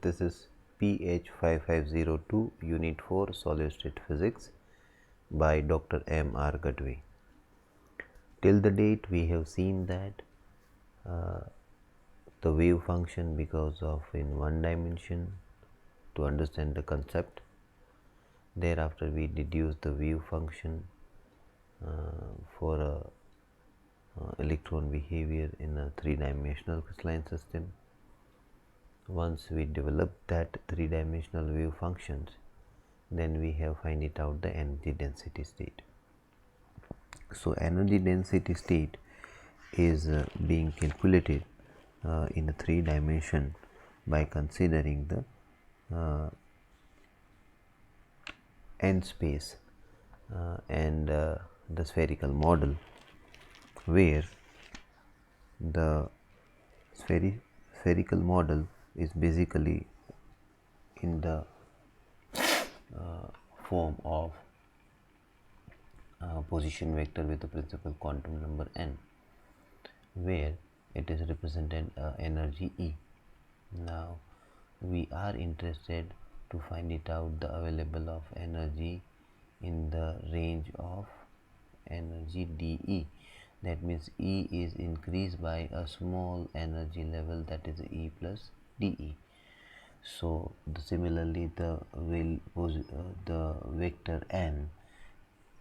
This is PH 5502 Unit 4 Solid State Physics by Dr. M.R. Gadhvi. Till the date we have seen that the wave function, because of in one dimension to understand the concept. Thereafter we deduce the wave function for a electron behavior in a three-dimensional crystalline system. Once we develop that three-dimensional wave functions, then we have find it out the energy density state. So energy density state is being calculated in a three dimension by considering the n space and the spherical model, where the spherical model is basically in the form of position vector with the principal quantum number n, where it is represented energy E. Now we are interested to find it out the available of energy in the range of energy dE. That means E is increased by a small energy level, that is E plus dE. So similarly the vector n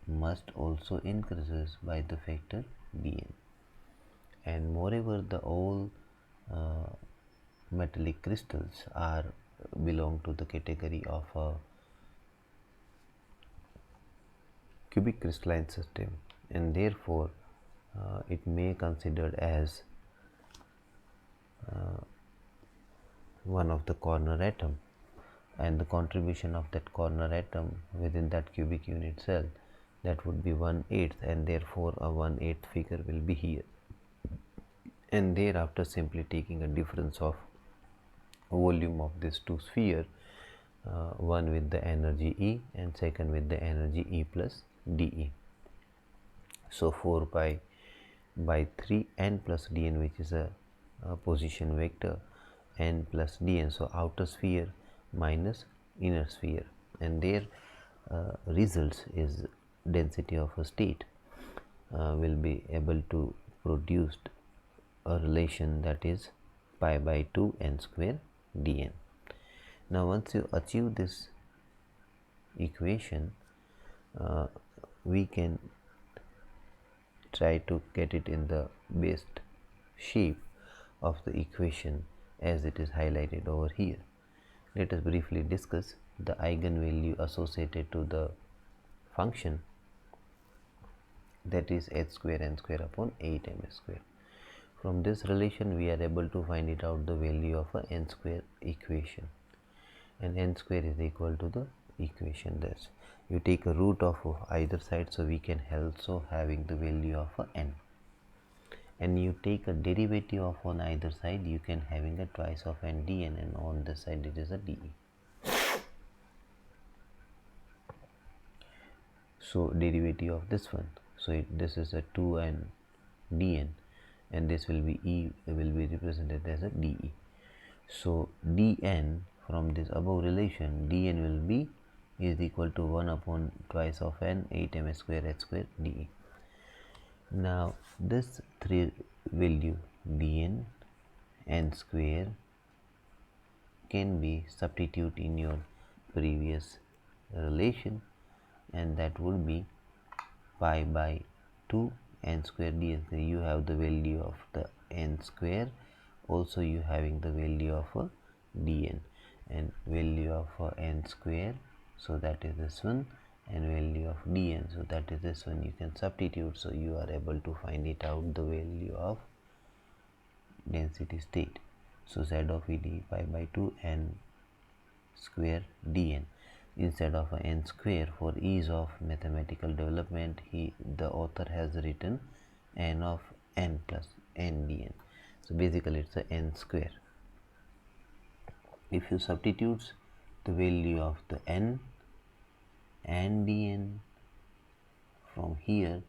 must also increases by the factor dn. And moreover, the all metallic crystals are belong to the category of a cubic crystalline system, and therefore it may considered as one of the corner atom, and the contribution of that corner atom within that cubic unit cell, that would be 1/8, and therefore a 1/8 figure will be here. And thereafter simply taking a difference of volume of these two spheres, one with the energy E and second with the energy E plus dE. So 4 pi by 3 n plus dn, which is a position vector, n plus dn, so outer sphere minus inner sphere, and their results is density of a state will be able to produce a relation, that is pi by 2 n square dn. Now once you achieve this equation, we can try to get it in the best shape of the equation as it is highlighted over here. Let us briefly discuss the eigenvalue associated to the function, that is h square n square upon 8m square. From this relation we are able to find it out the value of a n square equation, and n square is equal to the equation this. You take a root of either side, so we can also having the value of a n, and you take a derivative of on either side, you can having a twice of n dn, and on this side it is a dE. So derivative of this one, so this is a 2n dn, and this will be E will be represented as a dE. So dn from this above relation, dn will be is equal to 1 upon twice of n 8m square h square dE. Now this three value dn n square can be substitute in your previous relation, and that would be pi by 2 n square dn. So you have the value of the n square, also you having the value of a dn, and value of n square, so that is this one, and value of dn, so that is this one. You can substitute, so you are able to find it out the value of density state. So z of ed pi by 2 n square dn. Instead of a n square, for ease of mathematical development, the author has written n of n plus n dn. So basically it's a n square. If you substitute the value of the n and dn from here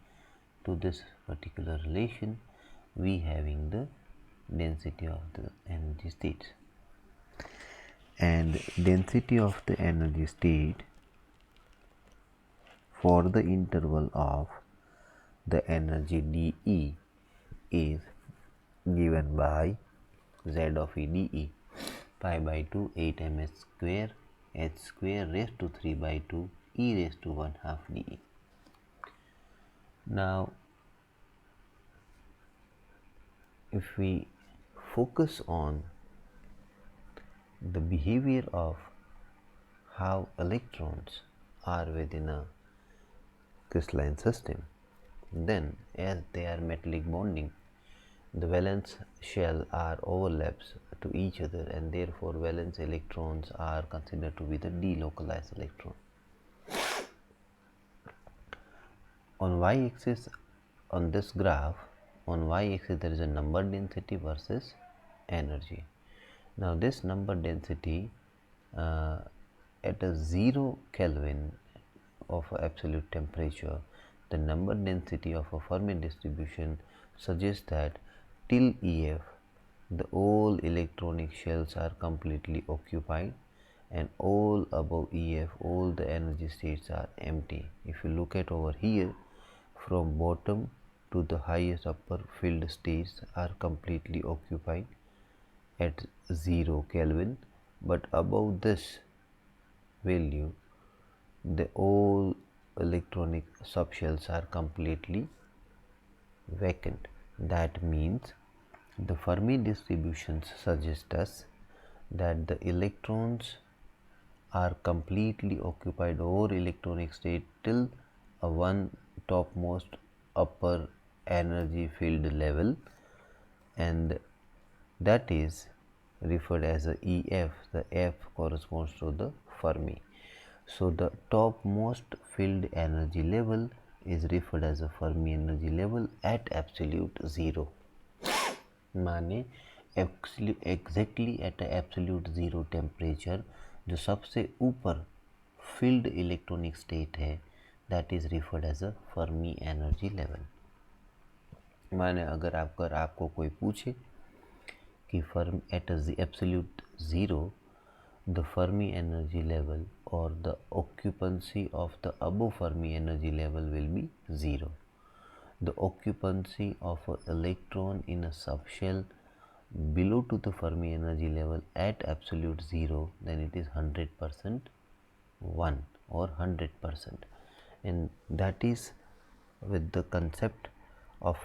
to this particular relation, we having the density of the energy states. and density of the energy state for the interval of the energy dE is given by Z of E dE pi by 2 8 ms square h square raised to 3 by 2 e raised to 1 half dE. Now if we focus on the behavior of how electrons are within a crystalline system, then as they are metallic bonding, the valence shell are overlaps to each other, and therefore valence electrons are considered to be the delocalized electron. On y-axis, on this graph, on y-axis there is a number density versus energy. Now this number density at a 0 Kelvin of absolute temperature, the number density of a Fermi distribution suggests that till EF the all electronic shells are completely occupied, and all above EF all the energy states are empty. If you look at over here, from bottom to the highest upper filled states are completely occupied at 0 Kelvin, but above this value the all electronic subshells are completely vacant. That means the Fermi distributions suggest us that the electrons are completely occupied over electronic state till a one topmost upper energy field level, and that is referred as a EF. The F corresponds to the Fermi. So the topmost filled energy level is referred as a Fermi energy level at absolute zero. माने exactly at a absolute zero temperature जो सबसे ऊपर filled electronic state है, that is referred as a Fermi energy level. माने अगर आपको कोई पूछे कि at absolute zero the Fermi energy level or the occupancy of the above Fermi energy level will be zero. The occupancy of an electron in a subshell below to the Fermi energy level at absolute zero, then it is 100% 1 or 100%, and that is with the concept of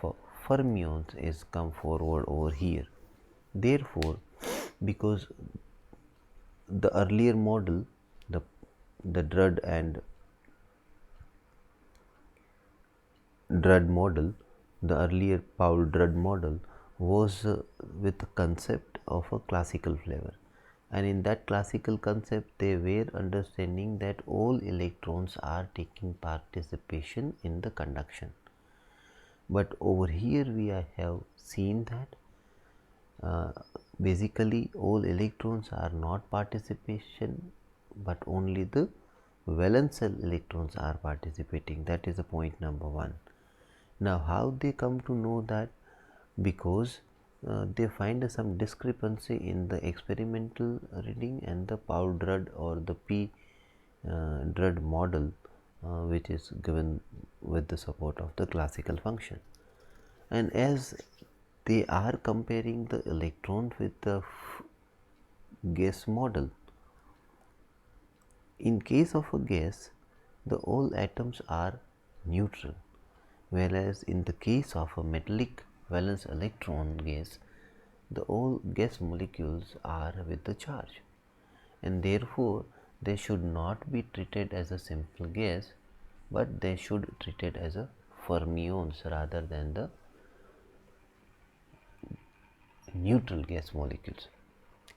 fermions is come forward over here. Therefore, because the earlier model, the Drude and Drude model, the earlier Paul Drude model was with the concept of a classical flavor, and in that classical concept they were understanding that all electrons are taking participation in the conduction. But over here we have seen that basically all electrons are not participation, but only the valence shell electrons are participating. That is the point number one. Now how they come to know that? Because they find some discrepancy in the experimental reading and the Paul Drude or the P Drude model which is given with the support of the classical function. And as they are comparing the electron with the gas model, in case of a gas the all atoms are neutral, whereas in the case of a metallic valence electron gas the all gas molecules are with the charge, and therefore they should not be treated as a simple gas, but they should be treated as a fermions rather than the neutral gas molecules.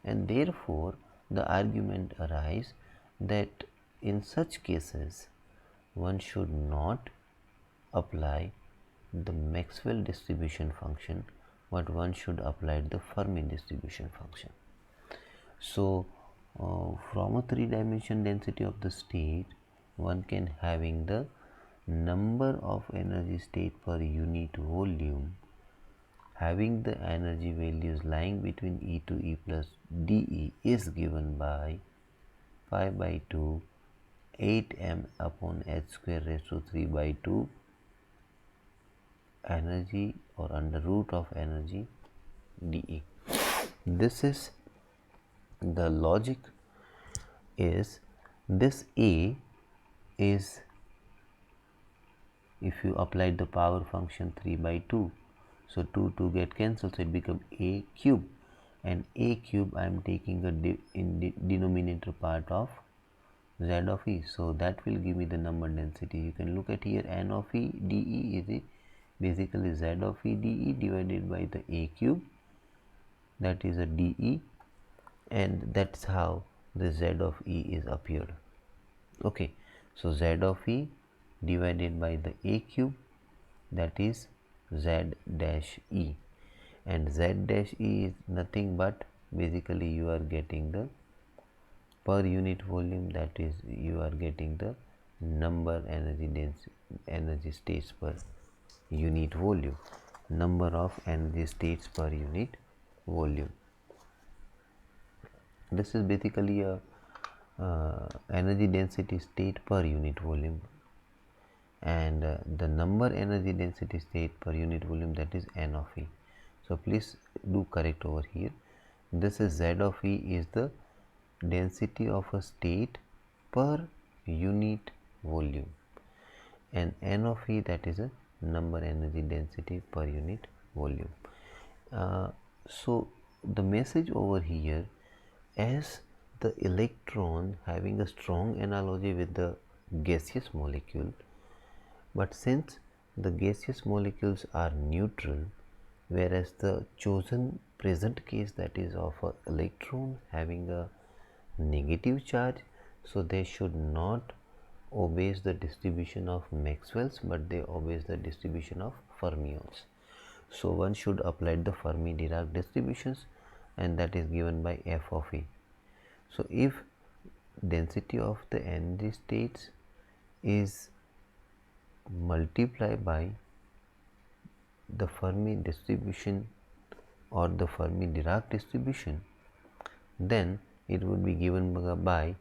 And therefore the argument arises that in such cases one should not apply the Maxwell distribution function, but one should apply the Fermi distribution function. So from a three-dimensional density of the state, one can having the number of energy state per unit volume having the energy values lying between E to E plus dE is given by pi by 2 8m upon h square raised to 3 by 2 energy or under root of energy dE. This is the logic. Is this A is, if you applied the power function 3 by 2, so 2 get cancelled, so it becomes A cube, and A cube I am taking in denominator part of z of E, so that will give me the number density. You can look at here, n of E dE is basically z of E dE divided by the A cube, that is a dE, and that's how the z of E is appeared. Okay, so z of E divided by the A cube, that is z dash E, and z dash E is nothing but basically you are getting the per unit volume, that is you are getting the number energy states per unit volume, number of energy states per unit volume. This is basically a energy density state per unit volume, and the number energy density state per unit volume, that is n of E. So please do correct over here. This is z of E is the density of a state per unit volume, and n of E, that is a number energy density per unit volume. So the message over here, as the electron having a strong analogy with the gaseous molecule, but since the gaseous molecules are neutral, whereas the chosen present case, that is of a electron having a negative charge, so they should not obey the distribution of Maxwell's, but they obey the distribution of fermions. So one should apply the Fermi Dirac distributions, and that is given by f of E. So if density of the energy states is multiplied by the Fermi distribution or the Fermi Dirac distribution, then it would be given by,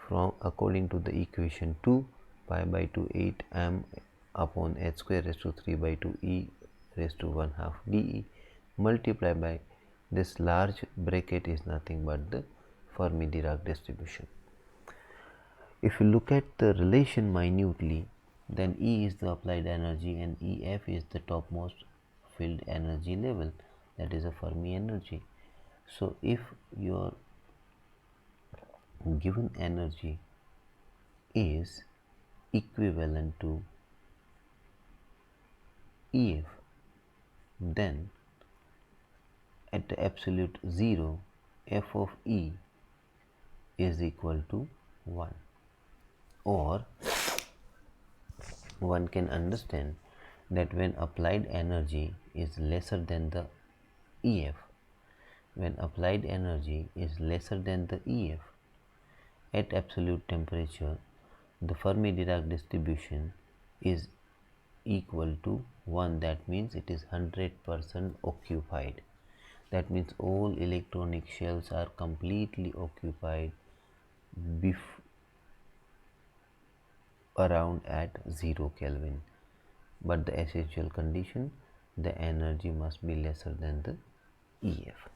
from according to the equation 2, pi by 2 8m upon h square raised to 3 by 2 e raised to 1/2 dE multiplied by this large bracket is nothing but the Fermi Dirac distribution. If you look at the relation minutely, then E is the applied energy and EF is the topmost field energy level, that is a Fermi energy. So if your given energy is equivalent to EF, then at the absolute 0, f of E is equal to 1, or one can understand that when applied energy is lesser than the EF, when applied energy is lesser than the EF at absolute temperature, the Fermi Dirac distribution is equal to 1. That means it is 100% occupied. That means all electronic shells are completely occupied around at 0 Kelvin. But the essential condition, the energy must be lesser than the EF.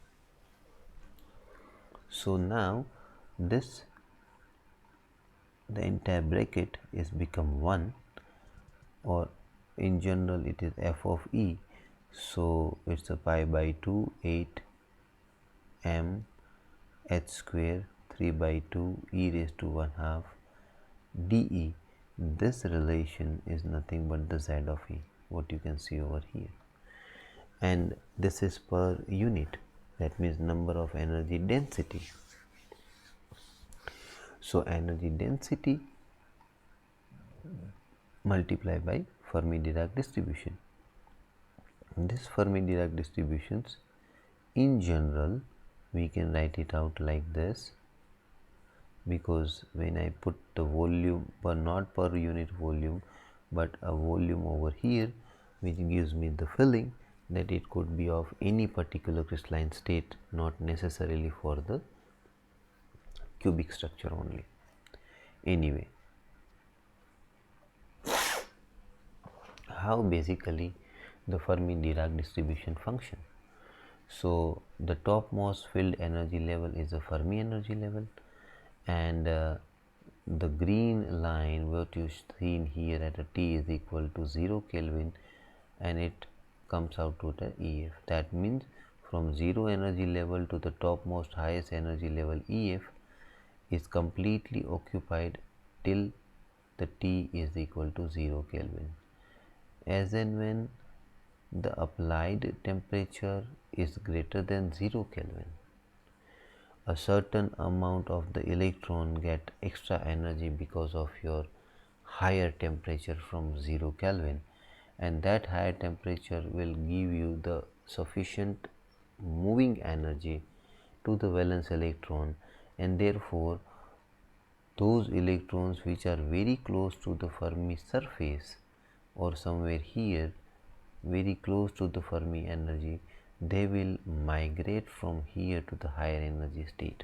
So now this, the entire bracket is become 1, or in general it is f of E. So it's a pi by 2 8 m h square 3 by 2 e raised to 1/2 dE. This relation is nothing but the z of E, what you can see over here, and this is per unit, that means number of energy density. So energy density multiplied by Fermi Dirac distribution. This Fermi Dirac distributions, in general we can write it out like this, because when I put the volume, but not per unit volume, but a volume over here which gives me the filling, that it could be of any particular crystalline state, not necessarily for the cubic structure only. Anyway, how basically the Fermi Dirac distribution function. So the topmost field energy level is the Fermi energy level, and the green line what you seen here at a T is equal to 0 Kelvin, and it comes out to the EF. That means from 0 energy level to the topmost highest energy level EF is completely occupied till the T is equal to 0 Kelvin. As and when the applied temperature is greater than 0 Kelvin, a certain amount of the electron get extra energy because of your higher temperature from 0 Kelvin, and that higher temperature will give you the sufficient moving energy to the valence electron, and therefore those electrons which are very close to the Fermi surface or somewhere here very close to the Fermi energy, they will migrate from here to the higher energy state,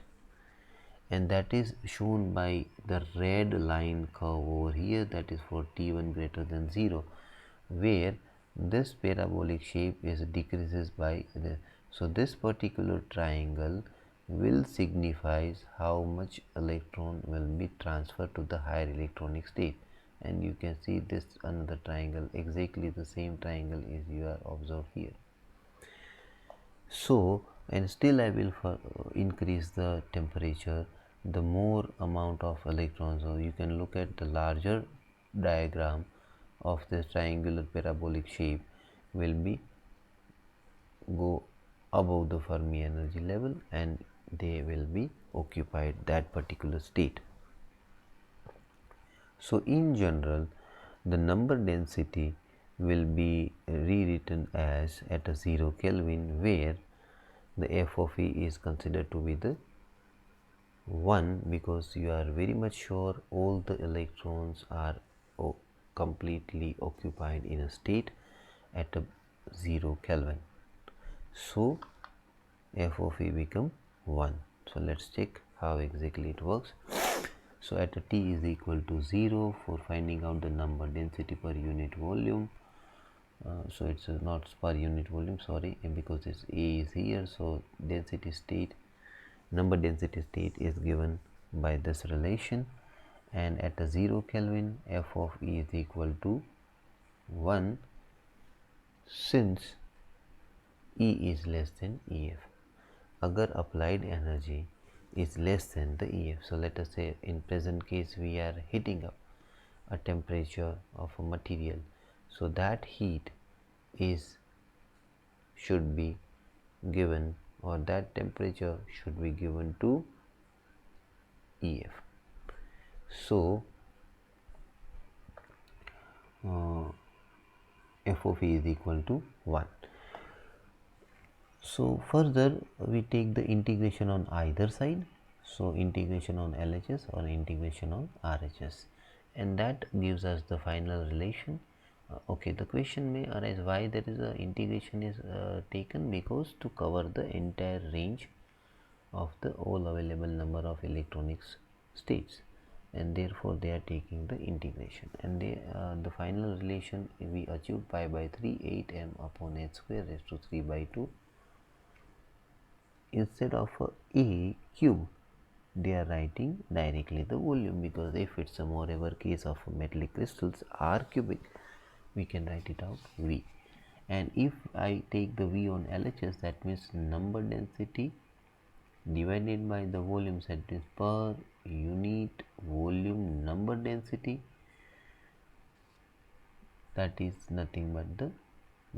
and that is shown by the red line curve over here, that is for T1 greater than 0, where this parabolic shape is decreases by the, so this particular triangle will signifies how much electron will be transferred to the higher electronic state, and you can see this another triangle, exactly the same triangle is you are observed here. So, and still I will increase the temperature, the more amount of electrons. So you can look at the larger diagram of this triangular parabolic shape will be go above the Fermi energy level, and they will be occupied that particular state. So in general, the number density will be rewritten as at a 0 Kelvin, where the f of E is considered to be the 1, because you are very much sure all the electrons are completely occupied in a state at a 0 Kelvin. So f of E become 1. So let's check how exactly it works. So at a T is equal to 0, for finding out the number density per unit volume, so it's not per unit volume, sorry, because it's A is here, so density state, number density state is given by this relation, and at a 0 Kelvin f of E is equal to 1, since E is less than EF. Agar applied energy is less than the EF, so let us say in present case we are heating up a temperature of a material, so that heat is should be given, or that temperature should be given to EF. So f of E is equal to 1. So further we take the integration on either side, so integration on LHS or integration on RHS, and that gives us the final relation. Okay, the question may arise why there is a integration is taken, because to cover the entire range of the all available number of electronics states, and therefore they are taking the integration, and they the final relation we achieved pi by 3 8m upon h square raised to 3 by 2. Instead of a cube, they are writing directly the volume, because if it's a moreover case of metallic crystals r cubic, we can write it out V. And if I take the V on LHS, that means number density divided by the volume, that is per unit volume number density, that is nothing but the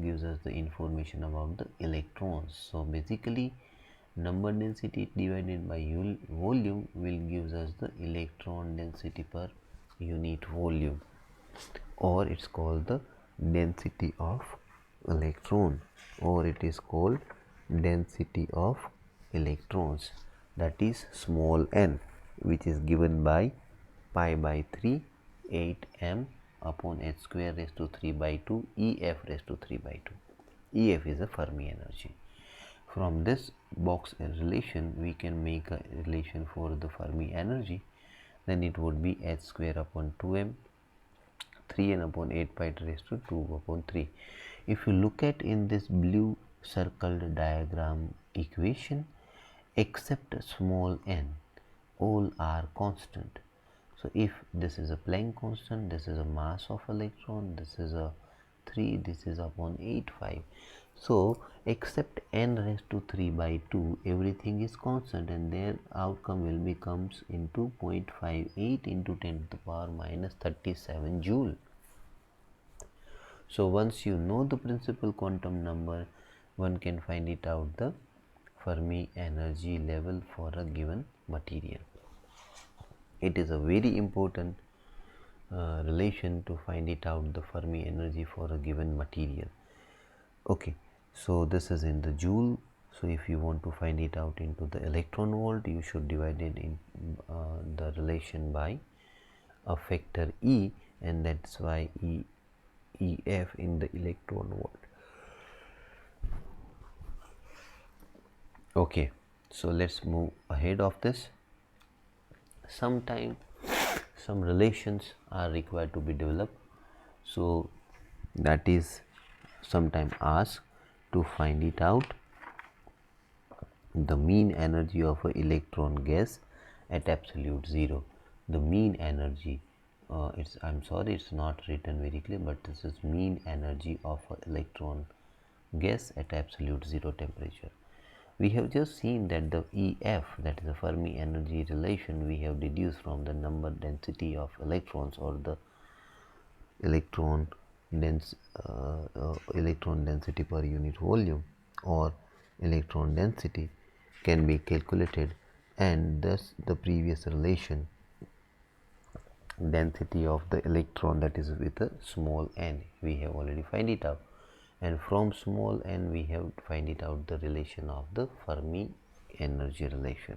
gives us the information about the electrons. So basically number density divided by volume will gives us the electron density per unit volume, or it's called the density of electron, or it is called density of electrons, that is small n, which is given by pi by 3 8m upon h square raised to 3 by 2 EF raised to 3 by 2. EF is a Fermi energy. From this box relation we can make a relation for the Fermi energy. Then it would be h square upon 2m 3n upon 8 pi raised to 2 upon 3. If you look at in this blue circled diagram equation, except small n, all are constant. So if this is a Planck constant, this is a mass of electron, this is a 3, this is upon 8 5. So except n raised to 3 by 2, everything is constant, and their outcome will becomes into 0.58 into 10 to the power minus 37 joule. So once you know the principal quantum number, one can find it out the Fermi energy level for a given material. It is a very important relation to find it out the Fermi energy for a given material. Okay, so this is in the joule. So if you want to find it out into the electron volt, you should divide it in the relation by a factor E, and that's why EF in the electron volt. Okay, so let's move ahead of this. Sometime some relations are required to be developed, so that is sometime asked to find it out the mean energy of an electron gas at absolute zero. The mean energy, it's not written very clear, but this is mean energy of an electron gas at absolute zero temperature. We have just seen that the EF, that is the Fermi energy relation, we have deduced from the number density of electrons, or the electron density per unit volume, or electron density can be calculated, and thus the previous relation, density of the electron, that is with a small n, we have already find it out, and from small n we have find it out the relation of the Fermi energy relation.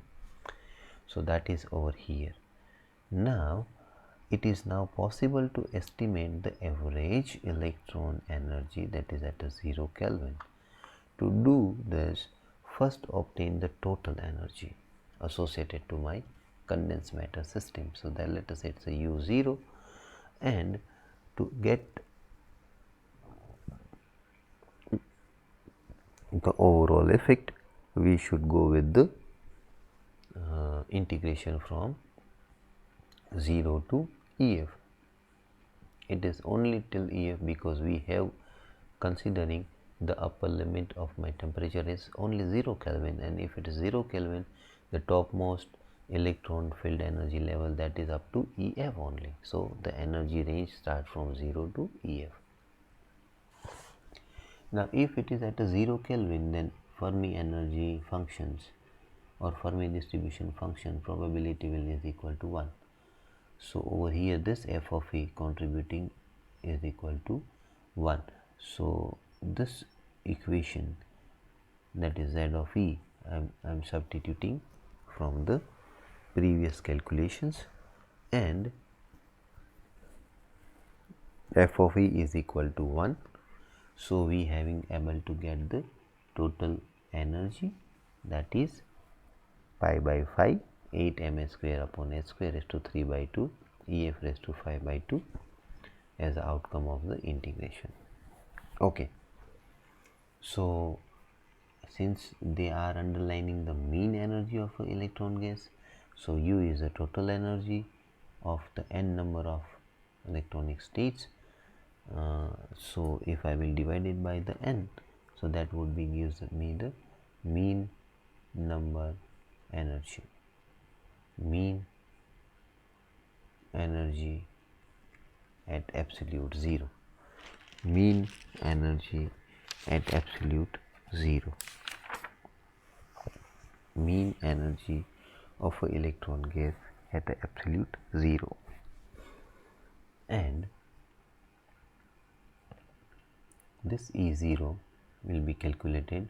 So that is over here. Now it is now possible to estimate the average electron energy, that is at a 0 Kelvin. To do this, first obtain the total energy associated to my condensed matter system. So that let us say it's a U0, and to get the overall effect, we should go with the integration from 0 to EF. It is only till EF because we have considering the upper limit of my temperature is only 0 Kelvin, and if it is 0 Kelvin, the topmost electron field energy level, that is up to EF only. So the energy range starts from 0 to EF. Now if it is at a 0 Kelvin, then Fermi energy functions or Fermi distribution function probability will is equal to 1. So over here this f of E contributing is equal to 1. So this equation, that is Z of E, I am substituting from the previous calculations, and f of E is equal to 1. So we having able to get the total energy, that is pi by 5 8 ms square upon h square raised to 3 by 2 EF raised to 5 by 2 as the outcome of the integration. Okay, so since they are underlining the mean energy of an electron gas, so U is the total energy of the n number of electronic states. So if I will divide it by the n, so that would be gives me the mean number energy, mean energy at absolute zero, mean energy at absolute zero, mean energy of an electron gas at absolute zero. And this E0 will be calculated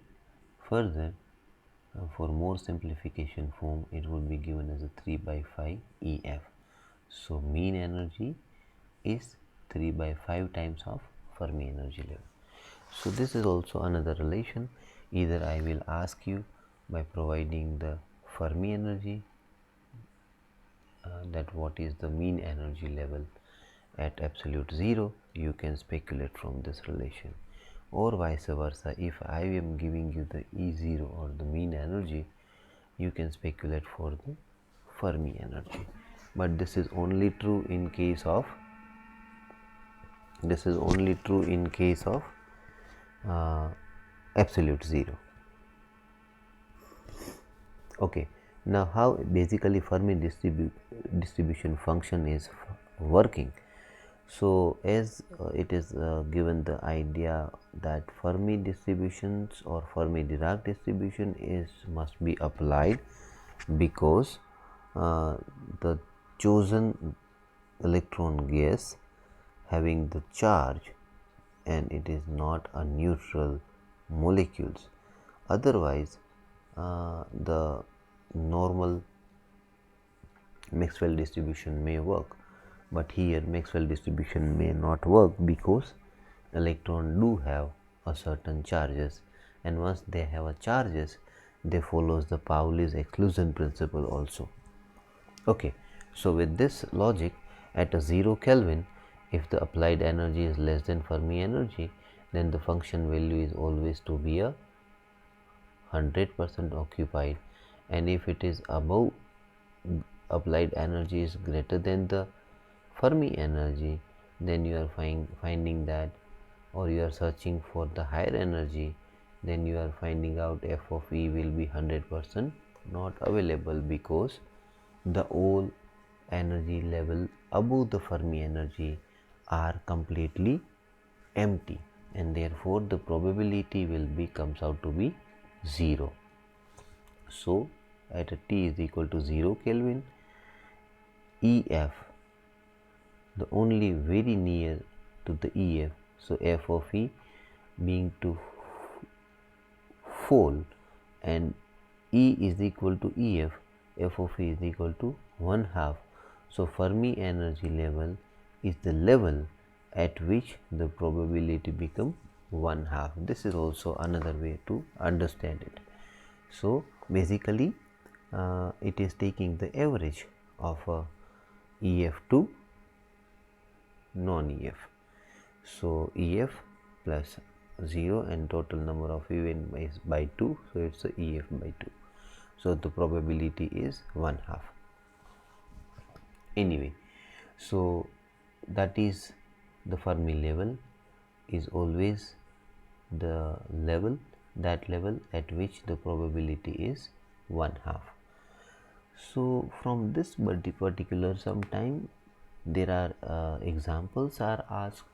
further. For more simplification form, it would be given as a 3 by 5 EF. So mean energy is 3 by 5 times of Fermi energy level. So this is also another relation. Either I will ask you by providing the Fermi energy, that what is the mean energy level at absolute zero, you can speculate from this relation, or vice versa. If I am giving you the E0 or the mean energy, you can speculate for the Fermi energy. But this is only true in case of absolute zero. Okay, now how basically Fermi distribution function is working. So as it is given the idea that Fermi distributions or Fermi Dirac distribution must be applied because the chosen electron gas having the charge and it is not a neutral molecules. Otherwise the normal Maxwell distribution may work, but here Maxwell distribution may not work because electron do have a certain charges, and once they have a charges, they follows the Pauli's exclusion principle also. Okay, so with this logic, at a 0 Kelvin, if the applied energy is less than Fermi energy, then the function value is always to be a 100% occupied, and if it is above applied energy is greater than the Fermi energy, then you are finding that, or you are searching for the higher energy, then you are finding out f of E will be 100% not available because the all energy level above the Fermi energy are completely empty, and therefore the probability will be comes out to be 0. So at a T is equal to 0 Kelvin, EF, the only very near to the EF, so f of E being to fall and E is equal to EF, f of E is equal to 1/2. So Fermi energy level is the level at which the probability become 1/2. This is also another way to understand it. So basically it is taking the average of EF to non-EF. So EF plus 0 and total number of event is by 2, so it's a EF by 2. So the probability is 1/2. Anyway, so that is the Fermi level is always the level at which the probability is 1/2. So from this particular sometime there are examples are asked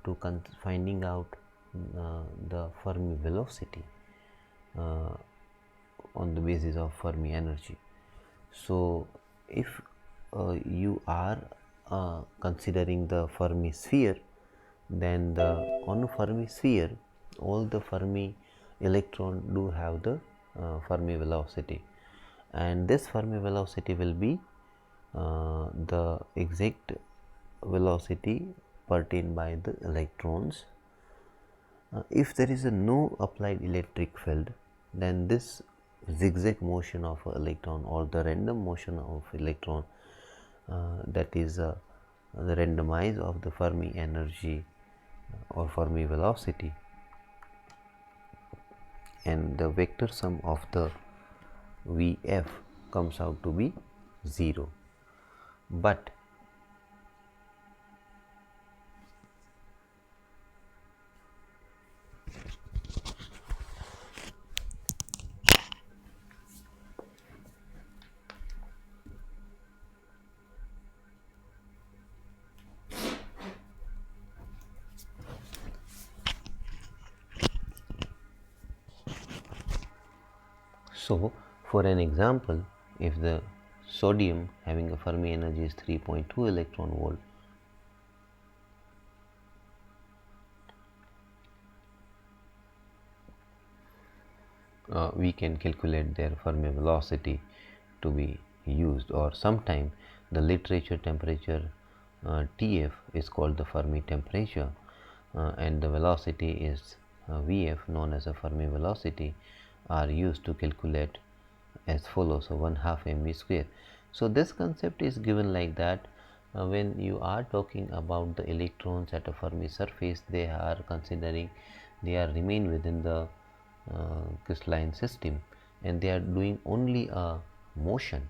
to finding out the Fermi velocity on the basis of Fermi energy. So if you are considering the Fermi sphere, then on a Fermi sphere all the Fermi electron do have the Fermi velocity, and this Fermi velocity will be the exact velocity pertained by the electrons. If there is no applied electric field, then this zigzag motion of electron or the random motion of electron, that is the randomize of the Fermi energy or Fermi velocity, and the vector sum of the Vf comes out to be 0. But so for an example, if the sodium having a Fermi energy is 3.2 electron volt, we can calculate their Fermi velocity to be used, or sometime the literature temperature Tf is called the Fermi temperature, and the velocity is Vf, known as a Fermi velocity, are used to calculate as follows. So 1/2 mv square. So this concept is given like that. When you are talking about the electrons at a Fermi surface, they are remain within the crystalline system, and they are doing only a motion,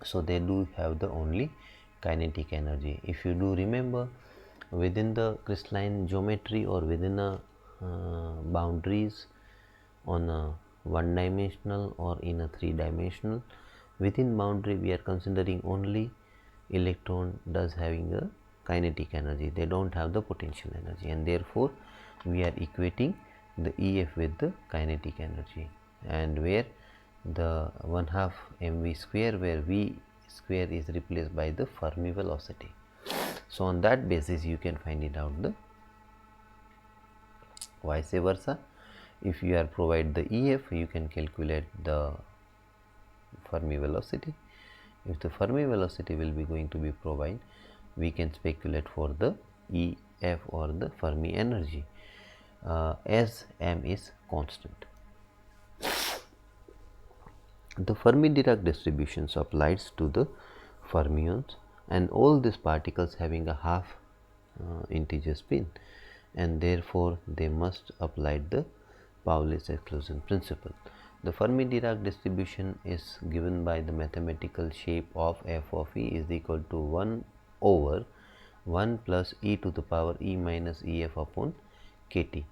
so they do have the only kinetic energy. If you do remember, within the crystalline geometry or within a boundaries on a one dimensional or in a three dimensional, within boundary we are considering only electron does having a kinetic energy, they don't have the potential energy, and therefore we are equating the EF with the kinetic energy, and where the 1/2 mv square, where v square is replaced by the Fermi velocity. So on that basis you can find it out. The vice versa, if you are provide the EF, you can calculate the Fermi velocity. If the Fermi velocity will be going to be provided, we can speculate for the EF or the Fermi energy, as m is constant. The Fermi-Dirac distributions applies to the fermions and all these particles having a half integer spin, and therefore they must apply the Pauli's exclusion principle. The Fermi-Dirac distribution is given by the mathematical shape of f of e is equal to 1 over 1 plus e to the power e minus ef upon kt.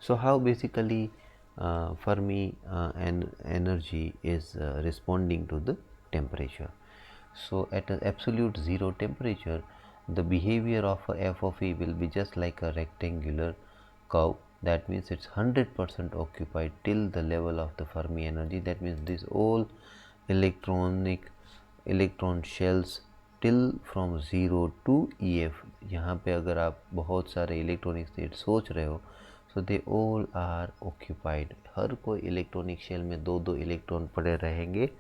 So how basically Fermi and energy is responding to the temperature. So at an absolute zero temperature, the behavior of a f of e will be just like a rectangular curve. That means it's 100% occupied till the level of the Fermi energy. That means this all electron shells till from 0 to EF. यहाँ पे अगर आप बहुत सारे electronic state सोच रहे हो, so they all are occupied. हर कोई इलेक्ट्रॉनिक शेल में दो दो इलेक्ट्रॉन पड़े रहेंगे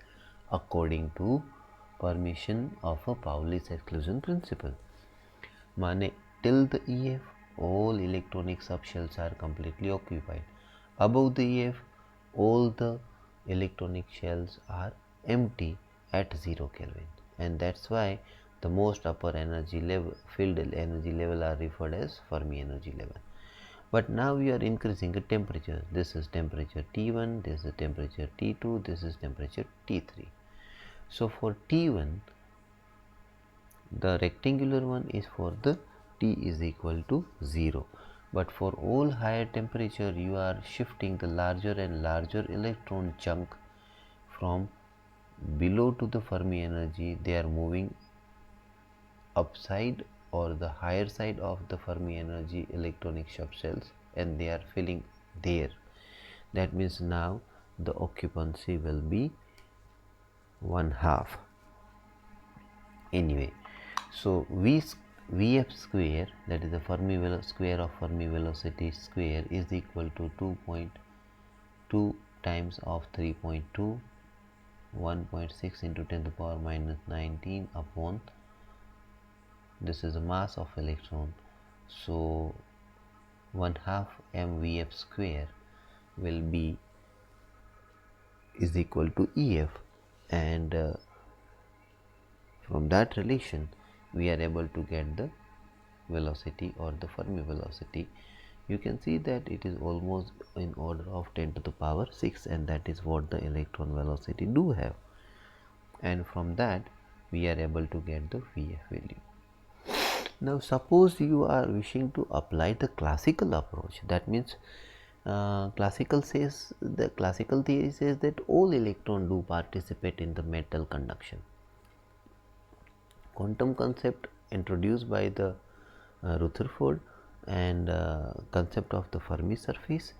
according to permission of a Pauli's exclusion principle. माने till the EF all electronic subshells are completely occupied. Above the EF all the electronic shells are empty at 0 Kelvin, and that's why the most upper energy level, field energy level, are referred as Fermi energy level. But now we are increasing the temperature. This is temperature T1, this is temperature T2, this is temperature T3. So for T1, the rectangular one is for the T is equal to 0. But for all higher temperature, you are shifting the larger and larger electron chunk from below to the Fermi energy. They are moving upside or the higher side of the Fermi energy electronic subshells, and they are filling there. That means now the occupancy will be 1/2. Anyway, so Vf square, that is the square of Fermi velocity square, is equal to 2.2 times of 3.2, 1.6 into 10 to the power minus 19 upon, this is the mass of electron, so 1/2 mvf square will be is equal to EF, and from that relation we are able to get the velocity or the Fermi velocity. You can see that it is almost in order of 10 to the power 6, and that is what the electron velocity do have, and from that we are able to get the Vf value. Now suppose you are wishing to apply the classical approach. That means classical theory says that all electrons do participate in the metal conduction. Quantum concept introduced by the Rutherford, and concept of the Fermi surface,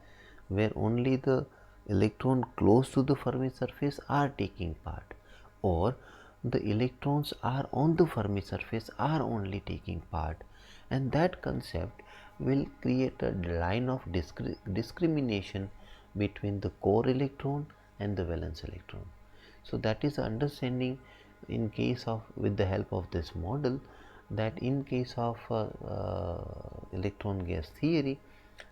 where only the electron close to the Fermi surface are taking part, or the electrons are on the Fermi surface are only taking part, and that concept will create a line of discrimination between the core electron and the valence electron. So that is understanding in case of, with the help of this model, that in case of electron gas theory,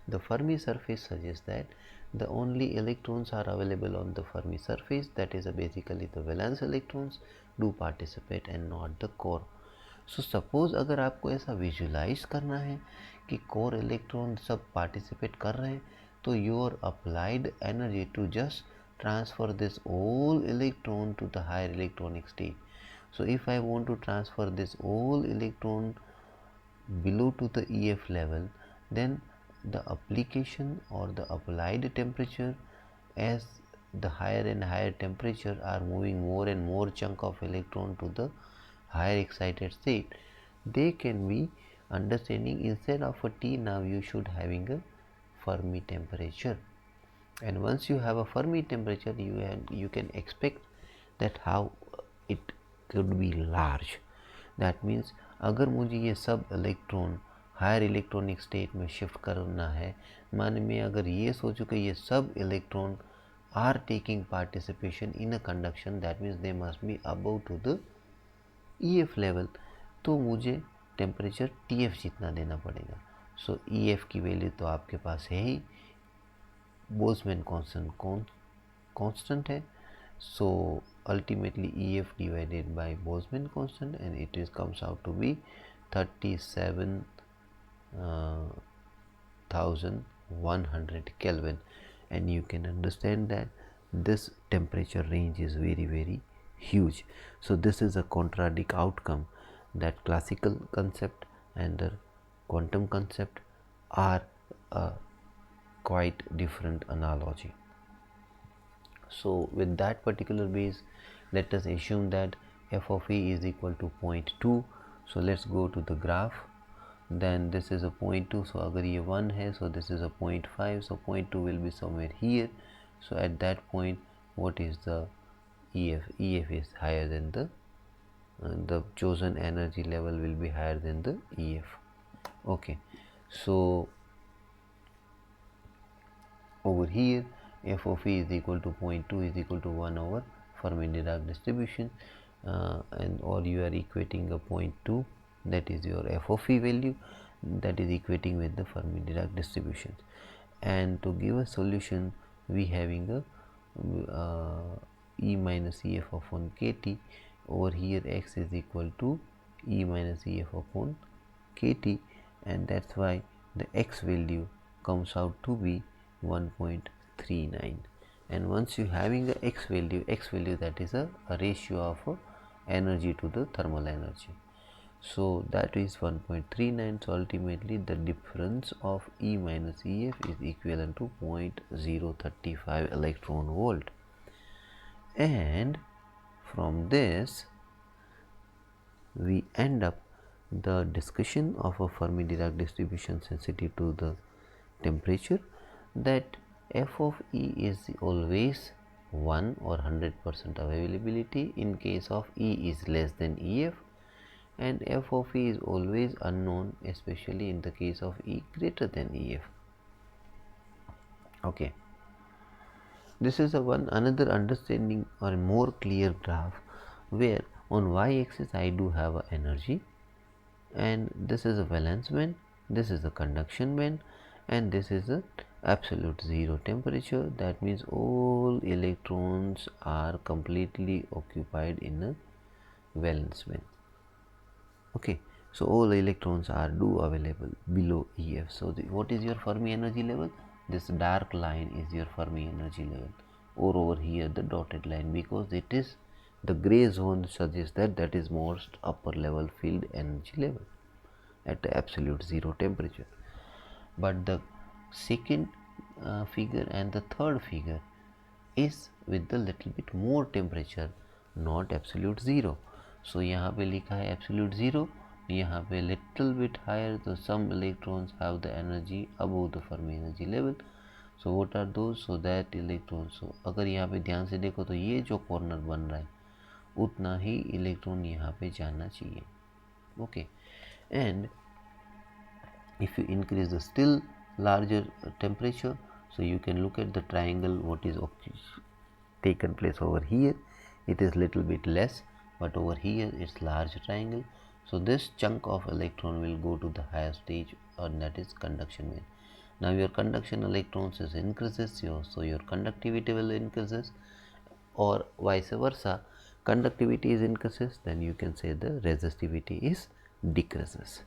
the Fermi surface suggests that the only electrons are available on the Fermi surface, that is basically the valence electrons do participate and not the core. So suppose अगर आपको ऐसा visualise करना है कि core electron सब participate कर रहे हैं, तो your applied energy to just transfer this all electron to the higher electronic state. So if I want to transfer this all electron below to the EF level, then the application or the applied temperature, as the higher and higher temperature are moving more and more chunk of electron to the higher excited state, they can be understanding instead of a T, now you should having a Fermi temperature. And once you have a Fermi temperature, you can expect that how it could be large. That means अगर मुझे ये सब electron higher electronic state में shift करना है, मान मैं अगर ये सोचूं कि ये सब electron are taking participation in a conduction, that means they must be above to the EF level, तो मुझे टेम्परेचर TF जितना देना पड़ेगा. सो EF की वैल्यू तो आपके पास है ही, बोल्ट्जमैन constant है, so ultimately EF divided by Boltzmann constant, and it comes out to be 37,100 Kelvin. And you can understand that this temperature range is very huge. So this is a contradict outcome, that classical concept and the quantum concept are a quite different analogy. So with that particular base, let us assume that f of E is equal to 0.2. So let's go to the graph. Then this is a 0.2, so अगर ये 1 है, so this is a 0.5, so 0.2 will be somewhere here. So at that point, what is the EF? EF is higher than the chosen energy level will be higher than the EF. Okay, so over here f of E is equal to 0.2 is equal to 1 over Fermi Dirac distribution, and or you are equating a 0.2, that is your f of E value, that is equating with the Fermi Dirac distribution. And to give a solution, we having a E minus EF upon KT. Over here x is equal to E minus EF upon KT, and that's why the x value comes out to be 1.39. And once you having a x value, that is a ratio of energy to the thermal energy, so that is 1.39. so ultimately the difference of E minus EF is equivalent to 0.035 electron volt. And from this we end up the discussion of a Fermi Dirac distribution sensitive to the temperature, that f of E is always 1 or 100% availability in case of E is less than EF, and f of E is always unknown, especially in the case of E greater than EF. Okay, this is another understanding or more clear graph, where on y-axis I do have a energy, and this is a valence band, this is a conduction band, and this is a absolute zero temperature. That means all electrons are completely occupied in a valence band. Okay, so all electrons are available below EF. So what is your Fermi energy level? This dark line is your Fermi energy level, or over here the dotted line, because it is the gray zone suggests that is most upper level field energy level at the absolute zero temperature. But the second figure and the third figure is with the little bit more temperature, not absolute zero. So यहाँ पे लिखा है absolute zero, यहाँ पे little bit higher, so some electrons have the energy above the Fermi energy level. So what are those? So that electrons, so अगर यहाँ पे ध्यान से देखो तो ये जो कॉर्नर बन रहा है उतना ही इलेक्ट्रॉन यहाँ पे जाना चाहिए. Okay, and if you increase the still larger temperature, so you can look at the triangle what is taken place over here, it is little bit less, but over here it's large triangle. So this chunk of electron will go to the higher stage, and that is conduction band. Now your conduction electrons is increases, so your conductivity will increases, or vice versa, conductivity is increases, then you can say the resistivity is decreases.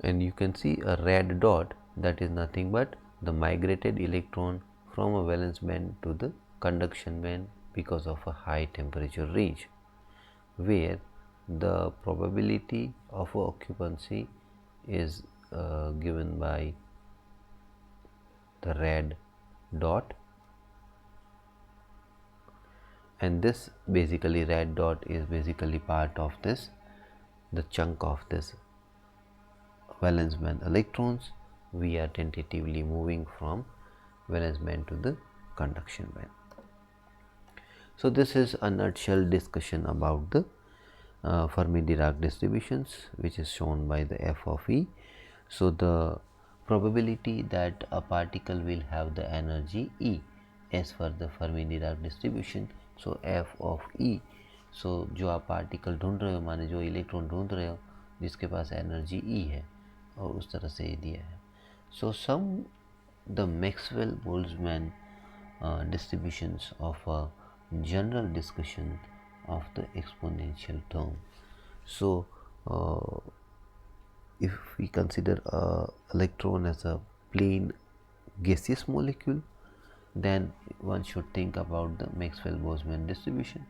And you can see a red dot, that is nothing but the migrated electron from a valence band to the conduction band because of a high temperature range, where the probability of occupancy is given by the red dot, and this basically red dot is basically part of this, the chunk of this valence band electrons. We are tentatively moving from valence band to the conduction band. So this is a nutshell discussion about the Fermi-Dirac distributions, which is shown by the f of E. So the probability that a particle will have the energy E as per the Fermi-Dirac distribution, so f of E. so जो आप particle ढूंढ रहे हो, माने जो electron ढूंढ रहे हो जिसके पास एनर्जी E है, और उस तरह से ये दिया है. So some the Maxwell-Boltzmann distributions of a general discussion of the exponential term. So if we consider a electron as a plain gaseous molecule, then one should think about the Maxwell-Boltzmann distribution.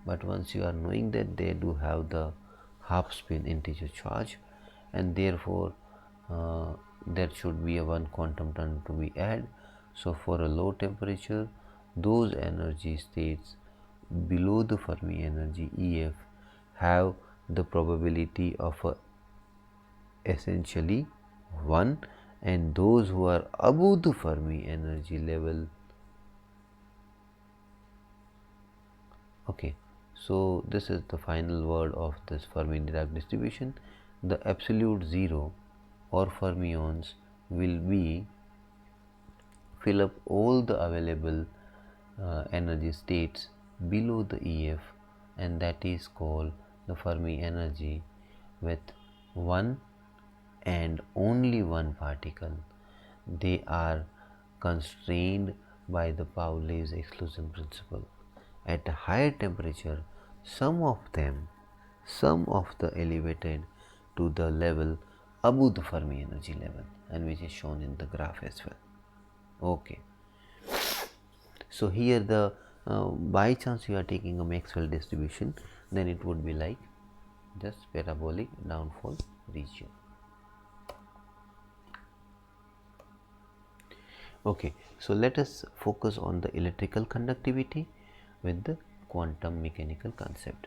But once you are knowing that they do have the half spin integer charge, and therefore there should be a one quantum term to be added. So for a low temperature, those energy states below the Fermi energy EF have the probability of a essentially 1, and those who are above the Fermi energy level. Okay, so this is the final word of this Fermi-Dirac distribution. The absolute zero or fermions will be fill up all the available energy states below the EF, and that is called the Fermi energy with one and only one particle. They are constrained by the Pauli's exclusion principle. At a higher temperature, some of the elevated to the level above the Fermi energy level, and which is shown in the graph as well. Okay. So here the by chance you are taking a Maxwell distribution, then it would be like just parabolic downfall region. Okay, so let us focus on the electrical conductivity with the quantum mechanical concept.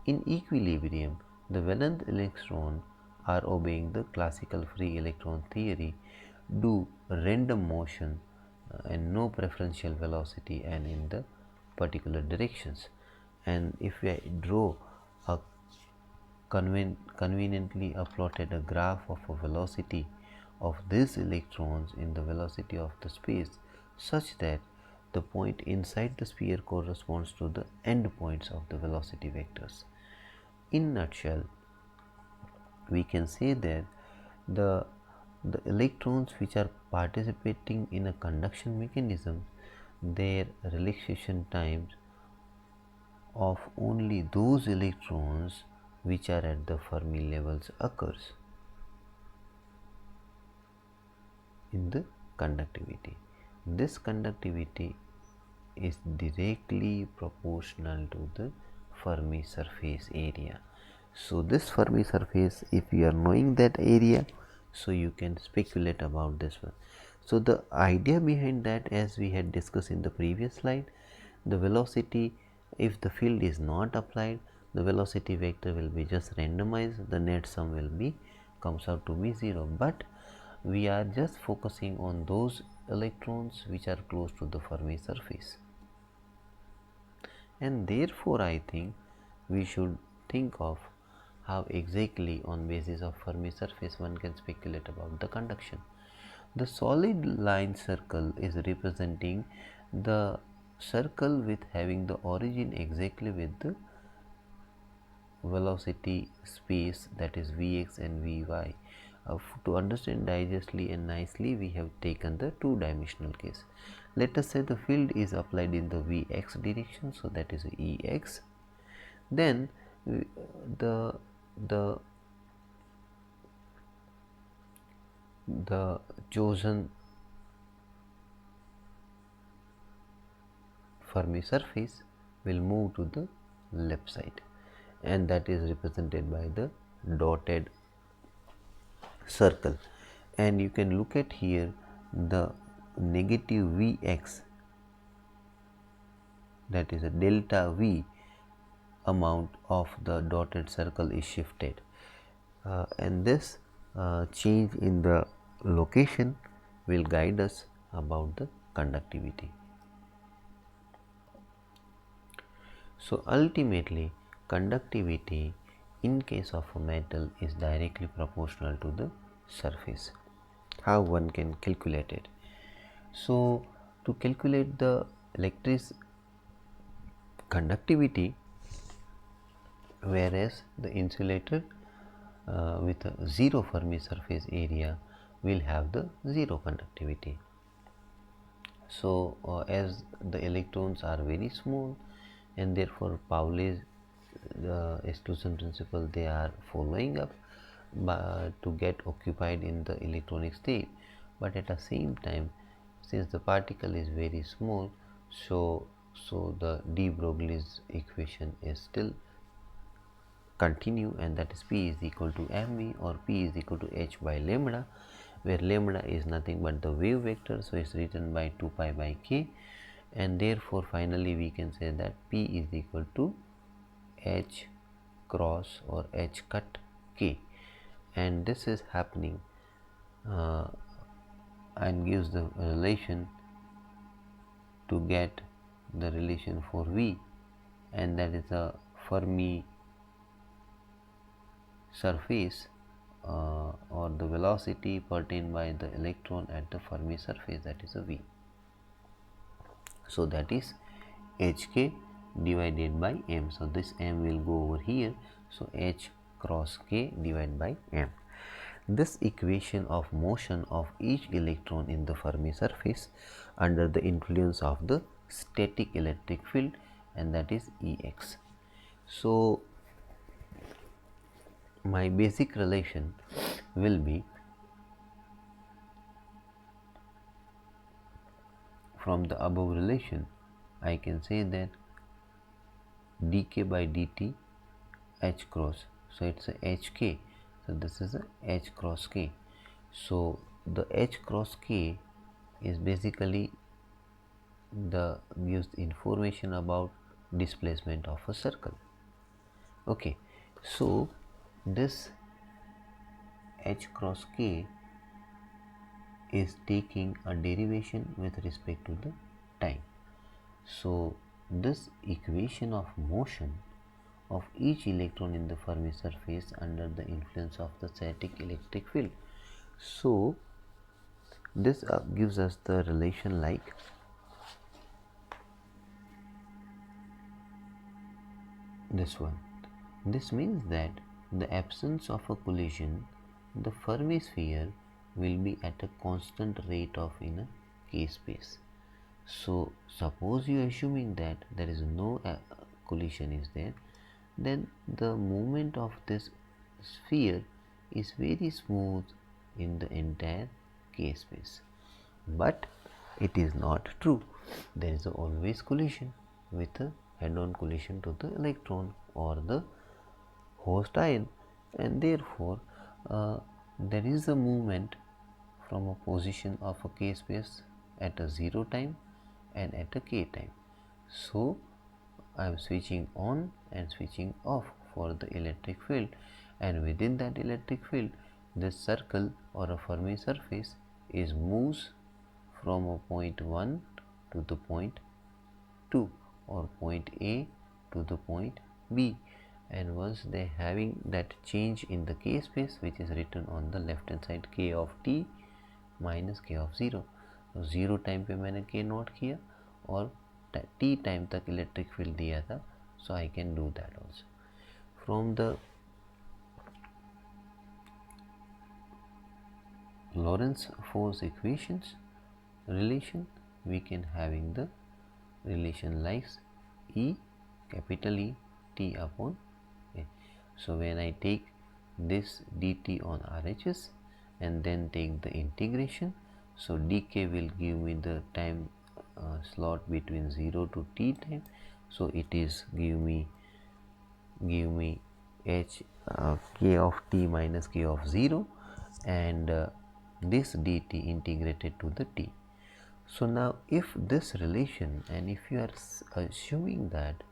In equilibrium, the valence electrons are obeying the classical free electron theory, do random motion and no preferential velocity and in the particular directions. And if we draw a conveniently plotted a graph of a velocity of these electrons in the velocity of the space, such that the point inside the sphere corresponds to the end points of the velocity vectors. In nutshell, we can say that the electrons which are participating in a conduction mechanism, their relaxation times of only those electrons which are at the Fermi levels occurs in the conductivity. This conductivity is directly proportional to the Fermi surface area. So this Fermi surface, if you are knowing that area, so you can speculate about this one. So the idea behind that, as we had discussed in the previous slide, the velocity, if the field is not applied, the velocity vector will be just randomized, the net sum will be comes out to be 0, but we are just focusing on those electrons which are close to the Fermi surface, and therefore I think we should think of how exactly on basis of Fermi surface one can speculate about the conduction. The solid line circle is representing the circle with having the origin exactly with the velocity space, that is Vx and Vy. To understand digestly and nicely, we have taken the two-dimensional case. Let us say the field is applied in the Vx direction, so that is Ex. Then the chosen Fermi surface will move to the left side, and that is represented by the dotted circle. And you can look at here the negative Vx, that is a delta V amount of the dotted circle is shifted, and this change in the location will guide us about the conductivity. So ultimately, conductivity in case of a metal is directly proportional to the surface. How one can calculate it? So to calculate the electric conductivity, whereas the insulator with a zero Fermi surface area will have the zero conductivity. So as the electrons are very small, and therefore Pauli's exclusion principle they are following up to get occupied in the electronic state, but at the same time, since the particle is very small, so the de Broglie's equation is still continue, and that is P is equal to mv, or P is equal to h by lambda, where lambda is nothing but the wave vector, so it's written by 2 pi by k, and therefore finally we can say that P is equal to h cross or h cut k, and this is happening and gives the relation to get the relation for V, and that is a Fermi surface or the velocity pertained by the electron at the Fermi surface, that is a V. So that is hk divided by m. So this m will go over here, so h cross k divided by m. This equation of motion of each electron in the Fermi surface under the influence of the static electric field, and that is Ex. So my basic relation will be, from the above relation I can say that dk by dt h cross, so it's a hk, so this is a h cross k. So the h cross k is basically the gives information about displacement of a circle. Okay, so this h cross k is taking a derivation with respect to the time. So this equation of motion of each electron in the Fermi surface under the influence of the static electric field. So this gives us the relation like this one. This means that the absence of a collision, the Fermi sphere will be at a constant rate of in a k space. So suppose you assuming that there is no collision is there, then the movement of this sphere is very smooth in the entire k space. But it is not true. There is always collision with a head-on collision to the electron or the host ion, and therefore there is a movement from a position of a k space at a 0 time and at a k time. So I am switching on and switching off for the electric field, and within that electric field this circle or a Fermi surface is moves from a point 1 to the point 2 or point A to the point B, and once they having that change in the k space, which is written on the left hand side, k of t minus k of 0. तो 0 time पे मैंने k note किया और t time तक electric field दिया था, so I can do that also from the Lorentz force equations relation. We can having the relation like E capital E t upon A. So when I take this dt on RHS and then take the integration, so dk will give me the time slot between 0 to t time, so it is give me h k of t minus k of 0 and this dt integrated to the t. So now if this relation, and if you are assuming that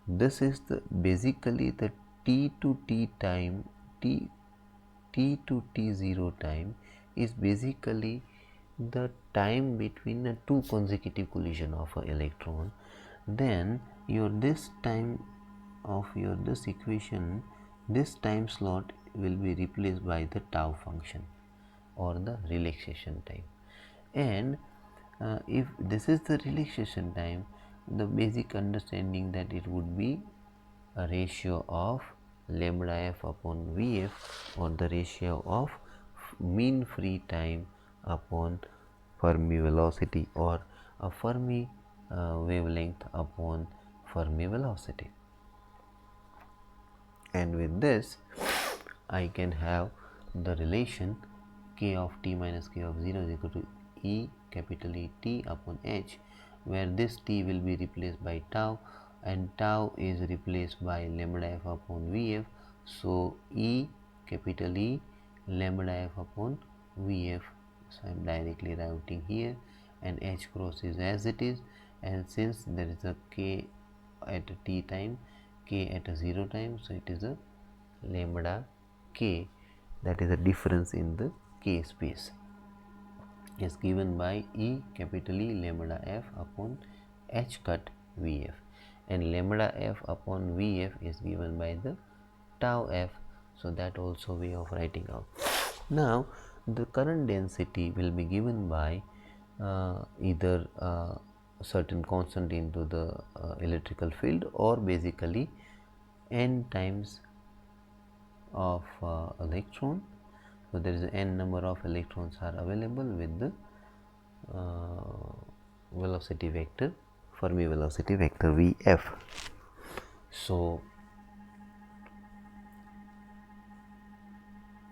this is the basically the t to t time, t to t0 time is basically the time between the two consecutive collision of an electron, then your this time of your this equation, this time slot will be replaced by the tau function or the relaxation time. And if this is the relaxation time, the basic understanding that it would be a ratio of lambda f upon vf, or the ratio of mean free time upon Fermi velocity, or a Fermi wavelength upon Fermi velocity. And with this I can have the relation k of t minus k of 0 is equal to E capital E t upon h, where this t will be replaced by tau and tau is replaced by lambda f upon vf. So E capital E lambda f upon vf, so I am directly writing here, and h cross is as it is, and since there is a k at a t time, k at a 0 time, so it is a lambda k, that is a difference in the k space, is given by E capital E lambda f upon h cut vf, and lambda f upon vf is given by the tau f, so that also way of writing out. Now the current density will be given by either certain constant into the electrical field, or basically n times of electron. So there is n number of electrons are available with the velocity vector, Fermi velocity vector Vf. So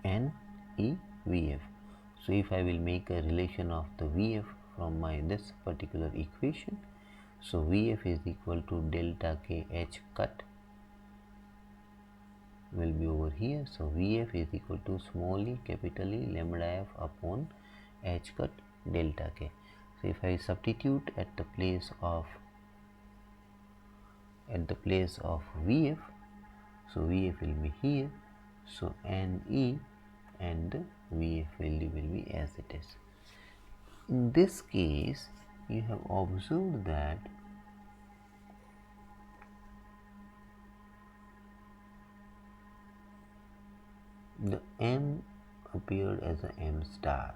n E Vf. So if I will make a relation of the Vf from my this particular equation, so Vf is equal to delta k h cut will be over here. So Vf is equal to small e capital E lambda f upon h cut delta k. So if I substitute at the place of Vf, so Vf will be here, so Ne and Vf value will be as it is. In this case you have observed that the M appeared as a M star.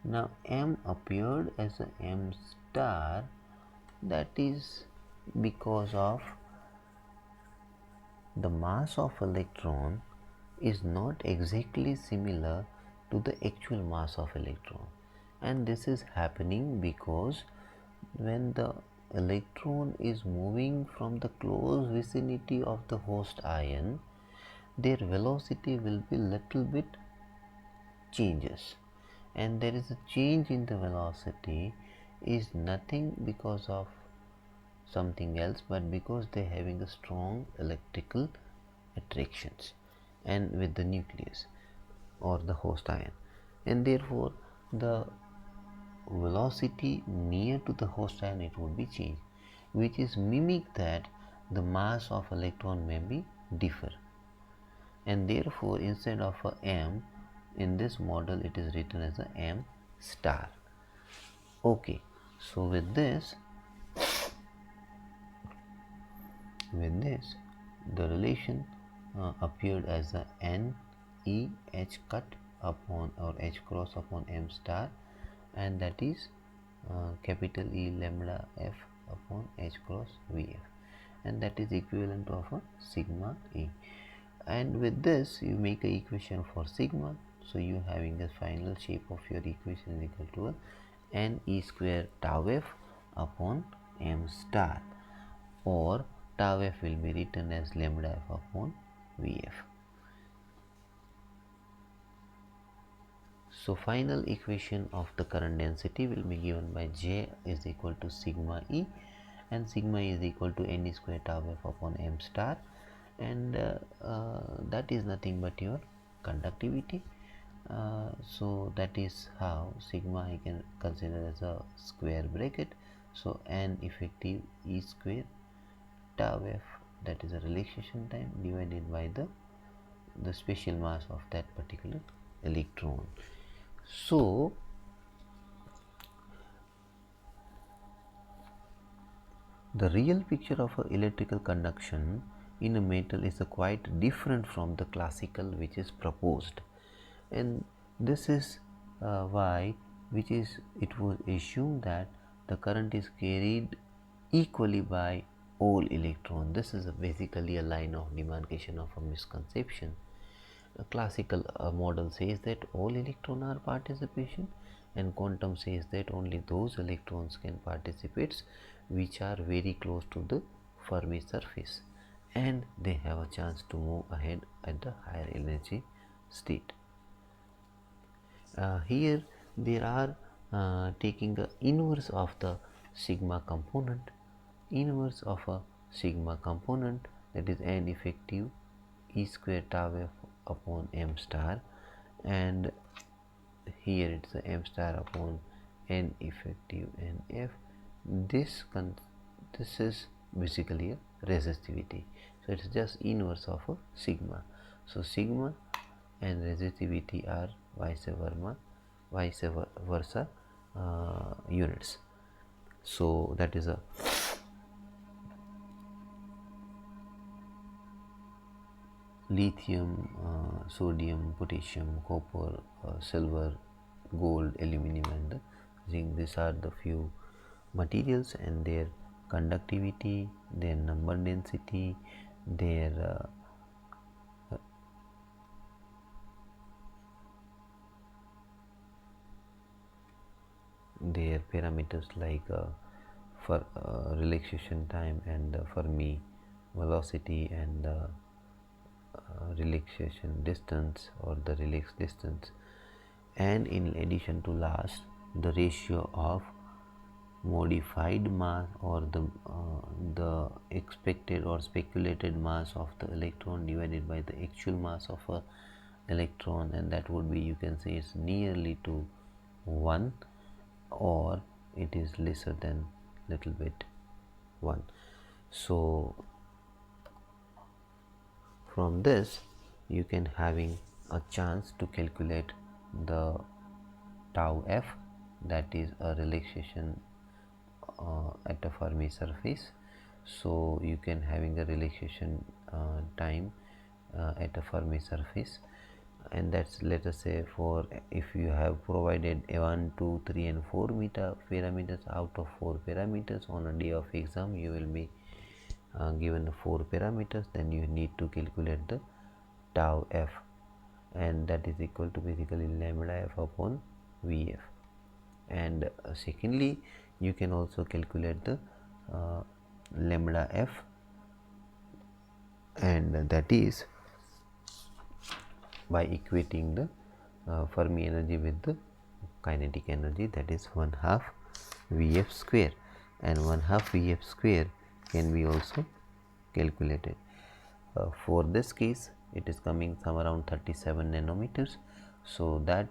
Now M appeared as a M star, that is because of the mass of electron is not exactly similar to the actual mass of electron, and this is happening because when the electron is moving from the close vicinity of the host ion, their velocity will be little bit changes, and there is a change in the velocity is nothing because of something else, but because they are having a strong electrical attractions and with the nucleus or the host ion, and therefore the velocity near to the host ion it would be changed, which is mimic that the mass of electron may be differ, and therefore instead of a M in this model it is written as a M star. Okay, so with this the relation appeared as a N E H cut upon or H cross upon M star, and that is capital E lambda f upon h cross Vf, and that is equivalent of a sigma E. And with this you make a equation for sigma, so you having the final shape of your equation is equal to a n e square tau f upon m star, or tau f will be written as lambda f upon Vf. So final equation of the current density will be given by J is equal to sigma E, and sigma E is equal to n square tau f upon m star, and that is nothing but your conductivity. So that is how sigma I can consider as a square bracket. So n effective E square tau f, that is a relaxation time, divided by the special mass of that particular electron. So the real picture of electrical conduction in a metal is quite different from the classical which is proposed, and this is why it was assumed that the current is carried equally by all electrons. This is basically a line of demarcation of a misconception. A classical model says that all electrons are participation, and quantum says that only those electrons can participate which are very close to the Fermi surface, and they have a chance to move ahead at the higher energy state. Here they are taking the inverse of the sigma component, inverse of a sigma component, that is n effective E square tau f upon m star, and here it's a m star upon n effective n f. This is basically a resistivity, so it's just inverse of a sigma. So sigma and resistivity are vice versa units. So that is a lithium, sodium, potassium, copper, silver, gold, aluminum, and zinc. These are the few materials, and their conductivity, their number density, their parameters like for relaxation time and Fermi velocity and relaxation distance or the relaxed distance, and in addition to last, the ratio of modified mass or the expected or speculated mass of the electron divided by the actual mass of a electron, and that would be, you can say, it's nearly to 1, or it is lesser than little bit 1. So from this you can having a chance to calculate the tau f, that is a relaxation at a Fermi surface. So you can having a relaxation time at a Fermi surface, and that's, let us say, for if you have provided 1, 2, 3 and 4 parameters out of 4 parameters, on a day of exam you will be given 4 parameters, then you need to calculate the tau f, and that is equal to basically lambda f upon Vf. And secondly, you can also calculate the lambda f, and that is by equating the Fermi energy with the kinetic energy, that is 1/2 Vf square, and 1/2 Vf square can be also calculated. For this case it is coming some around 37 nanometers, so that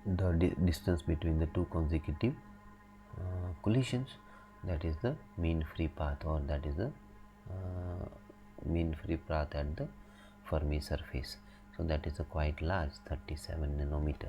the distance between the two consecutive collisions, that is the mean free path, or that is the mean free path at the Fermi surface. So that is a quite large 37 nanometer.